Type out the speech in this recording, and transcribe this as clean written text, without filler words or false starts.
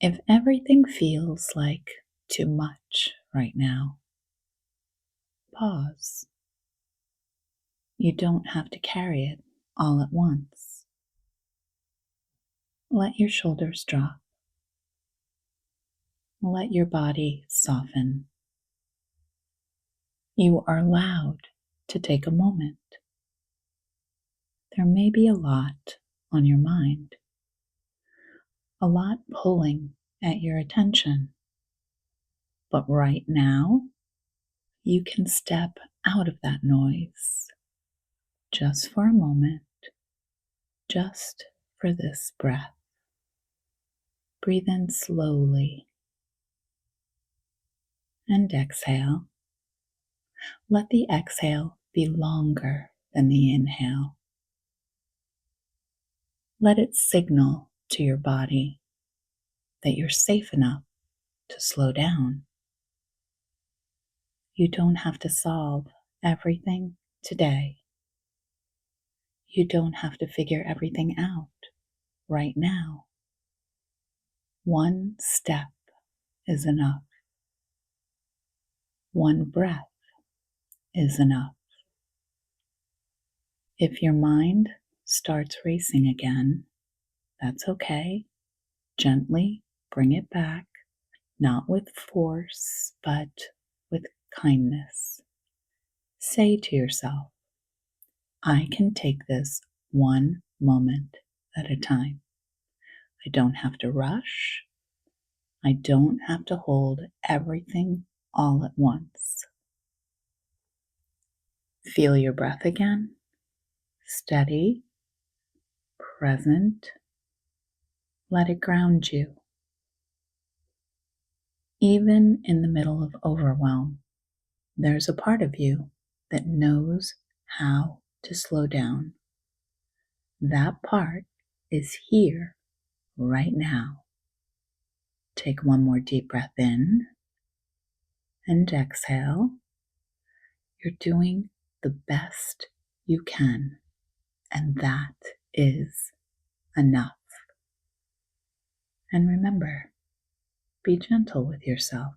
If everything feels like too much right now, pause. You don't have to carry it all at once. Let your shoulders drop. Let your body soften. You are allowed to take a moment. There may be a lot on your mind, a lot pulling at your attention. But right now, you can step out of that noise just for a moment, just for this breath. Breathe in slowly and exhale. Let the exhale be longer than the inhale. Let it signal to your body that you're safe enough to slow down. You don't have to solve everything today. You don't have to figure everything out right now. One step is enough. One breath is enough. If your mind starts racing again, that's okay. Gently bring it back, not with force, but with kindness. Say to yourself, I can take this one moment at a time. I don't have to rush. I don't have to hold everything all at once. Feel your breath again. Steady, present. Let it ground you. Even in the middle of overwhelm, there's a part of you that knows how to slow down. That part is here right now. Take one more deep breath in and exhale. You're doing the best you can, and that is enough. And remember, be gentle with yourself.